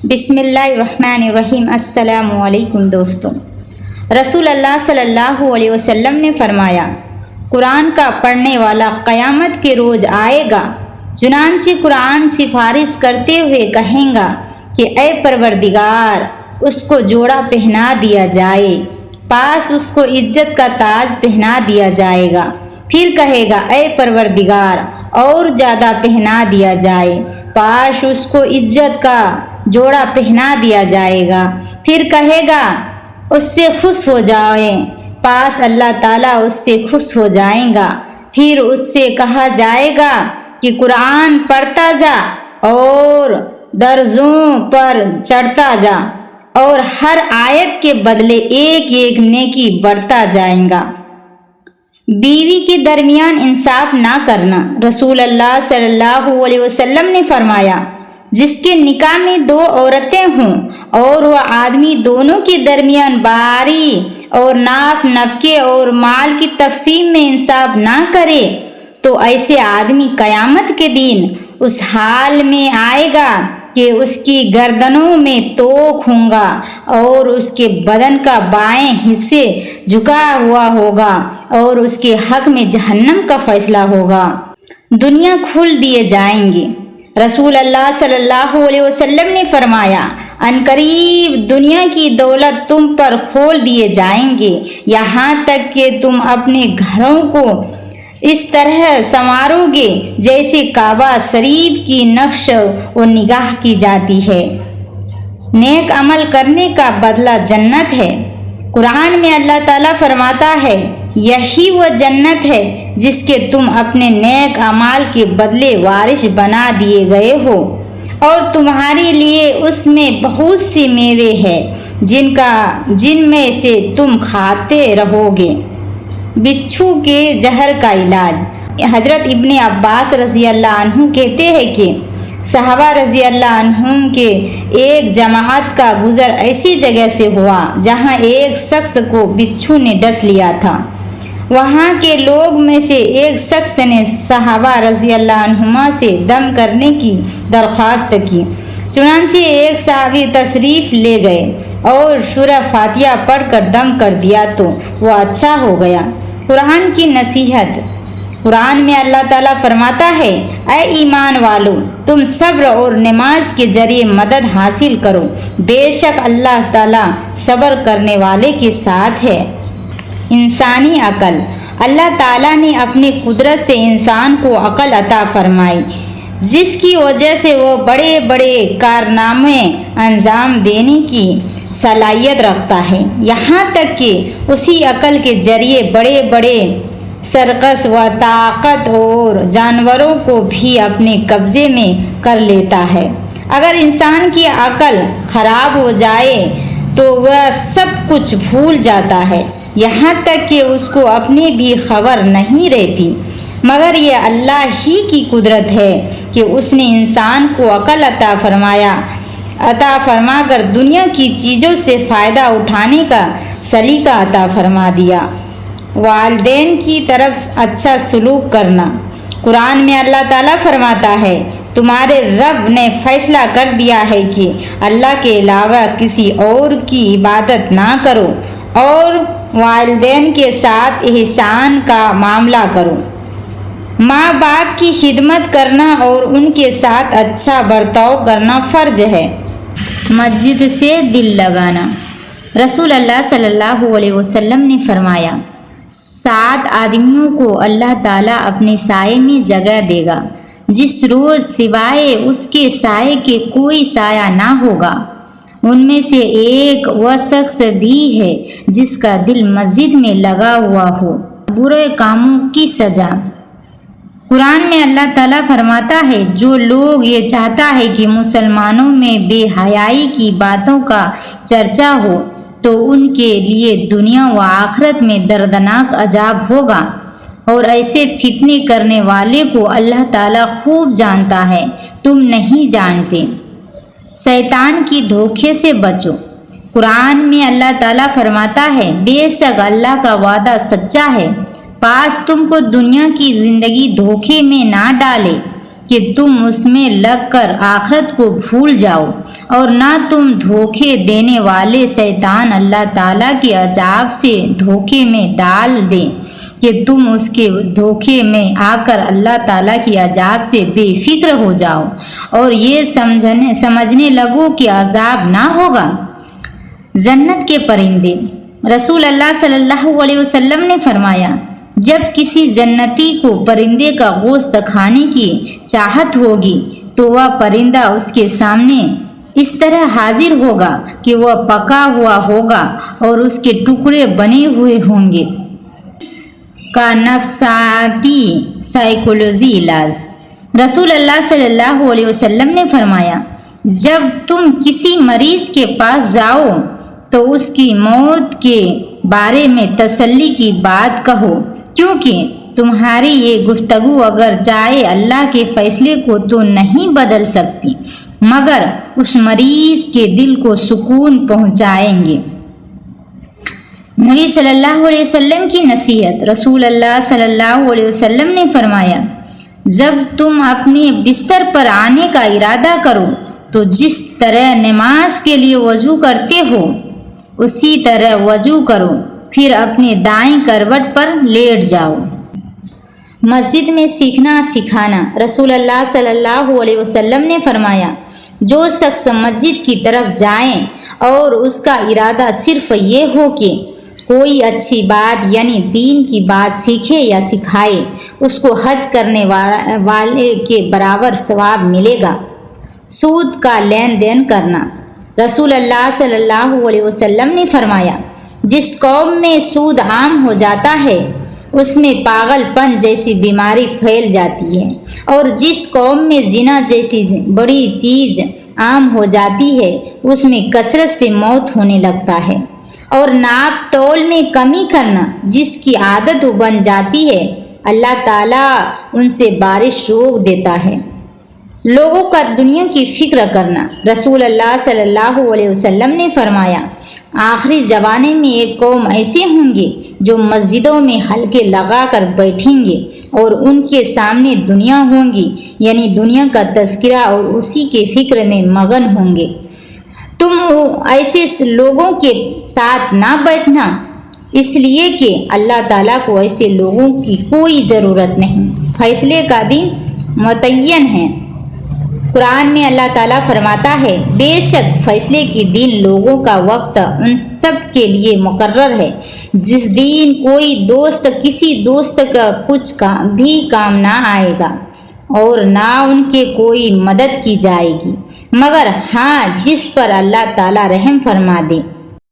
بسم اللہ الرحمن الرحیم۔ السلام علیکم دوستوں، رسول اللہ صلی اللہ علیہ وسلم نے فرمایا، قرآن کا پڑھنے والا قیامت کے روز آئے گا، چنانچہ قرآن سفارش کرتے ہوئے کہیں گا کہ اے پروردگار، اس کو جوڑا پہنا دیا جائے، پاس اس کو عزت کا تاج پہنا دیا جائے گا، پھر کہے گا اے پروردگار، اور زیادہ پہنا دیا جائے، پاس اس کو عزت کا جوڑا پہنا دیا جائے گا، پھر کہے گا اس سے خوش ہو جائیں، پاس اللہ تعالیٰ اس سے خوش ہو جائیں گا، پھر اس سے کہا جائے گا کہ قرآن پڑھتا جا اور درجوں پر چڑھتا جا، اور ہر آیت کے بدلے ایک ایک نیکی بڑھتا جائے گا۔ بیوی کے درمیان انصاف نہ کرنا۔ رسول اللہ صلی اللہ علیہ وسلم نے فرمایا، جس کے نکاح میں دو عورتیں ہوں اور وہ آدمی دونوں کے درمیان باری اور ناف نفقے اور مال کی تقسیم میں انصاف نہ کرے تو ایسے آدمی قیامت کے دن اس حال میں آئے گا کہ اس کی گردنوں میں توق ہوں گا اور اس کے بدن کا بائیں حصے جھکا ہوا ہوگا اور اس کے حق میں جہنم کا فیصلہ ہوگا۔ دنیا کھول دیے جائیں گے۔ رسول اللہ صلی اللہ علیہ وسلم نے فرمایا، عنقریب دنیا کی دولت تم پر کھول دیے جائیں گے، یہاں تک کہ تم اپنے گھروں کو اس طرح سنوارو گے جیسے کعبہ شریف کی نقش و نگاہ کی جاتی ہے۔ نیک عمل کرنے کا بدلہ جنت ہے۔ قرآن میں اللہ تعالیٰ فرماتا ہے، یہی وہ جنت ہے جس کے تم اپنے نیک اعمال کے بدلے وارث بنا دیے گئے ہو، اور تمہارے لیے اس میں بہت سی میوے ہیں جن میں سے تم کھاتے رہو گے۔ بچھو کے زہر کا علاج۔ حضرت ابن عباس رضی اللہ عنہ کہتے ہیں کہ صحابہ رضی اللہ عنہم کے ایک جماعت کا گزر ایسی جگہ سے ہوا جہاں ایک شخص کو بچھو نے ڈس لیا تھا۔ وہاں کے لوگ میں سے ایک شخص نے صحابہ رضی اللہ عنہما سے دم کرنے کی درخواست کی، چنانچہ ایک صحابی تشریف لے گئے اور سورہ فاتحہ پڑھ کر دم کر دیا تو وہ اچھا ہو گیا۔ قرآن کی نصیحت۔ قرآن میں اللہ تعالیٰ فرماتا ہے، اے ایمان والو، تم صبر اور نماز کے ذریعے مدد حاصل کرو، بے شک اللہ تعالیٰ صبر کرنے والے کے ساتھ ہے۔ انسانی عقل۔ اللہ تعالیٰ نے اپنی قدرت سے انسان کو عقل عطا فرمائی، جس کی وجہ سے وہ بڑے بڑے کارنامے انجام دینے کی صلاحیت رکھتا ہے، یہاں تک کہ اسی عقل کے ذریعے بڑے بڑے سرکس و طاقت اور جانوروں کو بھی اپنے قبضے میں کر لیتا ہے۔ اگر انسان کی عقل خراب ہو جائے تو وہ سب کچھ بھول جاتا ہے، یہاں تک کہ اس کو اپنی بھی خبر نہیں رہتی، مگر یہ اللہ ہی کی قدرت ہے کہ اس نے انسان کو عقل عطا فرما کر دنیا کی چیزوں سے فائدہ اٹھانے کا سلیقہ عطا فرما دیا۔ والدین کی طرف اچھا سلوک کرنا۔ قرآن میں اللہ تعالیٰ فرماتا ہے، تمہارے رب نے فیصلہ کر دیا ہے کہ اللہ کے علاوہ کسی اور کی عبادت نہ کرو اور والدین کے ساتھ احسان کا معاملہ کرو۔ ماں باپ کی خدمت کرنا اور ان کے ساتھ اچھا برتاؤ کرنا فرض ہے۔ مسجد سے دل لگانا۔ رسول اللہ صلی اللہ علیہ وسلم نے فرمایا، 7 آدمیوں کو اللہ تعالیٰ اپنے سائے میں جگہ دے گا جس روز سوائے اس کے سائے کے کوئی سایہ نہ ہوگا۔ ان میں سے ایک وہ شخص بھی ہے جس کا دل مسجد میں لگا ہوا ہو۔ برے کاموں کی سزا۔ قرآن میں اللہ تعالیٰ فرماتا ہے، جو لوگ یہ چاہتا ہے کہ مسلمانوں میں بے حیائی کی باتوں کا چرچا ہو تو ان کے لیے دنیا و آخرت میں دردناک عذاب ہوگا، اور ایسے فتنے کرنے والے کو اللہ تعالیٰ خوب جانتا ہے، تم نہیں جانتے۔ شیطان کی دھوکے سے بچو۔ قرآن میں اللہ تعالیٰ فرماتا ہے، بے شک اللہ کا وعدہ سچا ہے، پاس تم کو دنیا کی زندگی دھوکے میں نہ ڈالے کہ تم اس میں لگ کر آخرت کو بھول جاؤ، اور نہ تم دھوکے دینے والے شیطان اللہ تعالیٰ کے عذاب سے دھوکے میں ڈال دیں کہ تم اس کے دھوکے میں آ کر اللہ تعالیٰ کی عذاب سے بے فکر ہو جاؤ اور یہ سمجھنے لگو کہ عذاب نہ ہوگا۔ جنت کے پرندے۔ رسول اللہ صلی اللہ علیہ وسلم نے فرمایا، جب کسی جنتی کو پرندے کا گوشت کھانے کی چاہت ہوگی تو وہ پرندہ اس کے سامنے اس طرح حاضر ہوگا کہ وہ پکا ہوا ہوگا اور اس کے ٹکڑے بنے ہوئے ہوں گے۔ کا نفسیاتی سائیکولوجی علاج۔ رسول اللہ صلی اللہ علیہ وسلم نے فرمایا، جب تم کسی مریض کے پاس جاؤ تو اس کی موت کے بارے میں تسلی کی بات کہو، کیونکہ تمہاری یہ گفتگو اگر چاہے اللہ کے فیصلے کو تو نہیں بدل سکتی مگر اس مریض کے دل کو سکون پہنچائیں گے۔ نبی صلی اللہ علیہ وسلم کی نصیحت۔ رسول اللہ صلی اللہ علیہ وسلم نے فرمایا، جب تم اپنے بستر پر آنے کا ارادہ کرو تو جس طرح نماز کے لیے وضو کرتے ہو اسی طرح وضو کرو، پھر اپنے دائیں کروٹ پر لیٹ جاؤ۔ مسجد میں سیکھنا سکھانا۔ رسول اللہ صلی اللہ علیہ وسلم نے فرمایا، جو شخص مسجد کی طرف جائیں اور اس کا ارادہ صرف یہ ہو کہ کوئی اچھی بات یعنی دین کی بات سیکھے یا سکھائے، اس کو حج کرنے والے کے برابر ثواب ملے گا۔ سود کا لین دین کرنا۔ رسول اللہ صلی اللہ علیہ وسلم نے فرمایا، جس قوم میں سود عام ہو جاتا ہے اس میں پاگل پن جیسی بیماری پھیل جاتی ہے، اور جس قوم میں زنا جیسی بڑی چیز عام ہو جاتی ہے اس میں کثرت سے موت ہونے لگتا ہے، اور ناپ تول میں کمی کرنا جس کی عادت بن جاتی ہے اللہ تعالیٰ ان سے بارش روک دیتا ہے۔ لوگوں کا دنیا کی فکر کرنا۔ رسول اللہ صلی اللہ علیہ وسلم نے فرمایا، آخری زمانے میں ایک قوم ایسے ہوں گے جو مسجدوں میں حلقے لگا کر بیٹھیں گے اور ان کے سامنے دنیا ہوں گی، یعنی دنیا کا تذکرہ، اور اسی کے فکر میں مگن ہوں گے۔ تم ایسے لوگوں کے ساتھ نہ بیٹھنا، اس لیے کہ اللہ تعالیٰ کو ایسے لوگوں کی کوئی ضرورت نہیں۔ فیصلے کا دن متعین ہے۔ قرآن میں اللہ تعالیٰ فرماتا ہے، بے شک فیصلے کے دن لوگوں کا وقت ان سب کے لیے مقرر ہے جس دن کوئی دوست کسی دوست کا کچھ بھی کام نہ آئے گا اور نہ ان کے کوئی مدد کی جائے گی، مگر ہاں جس پر اللہ تعالیٰ رحم فرما دے۔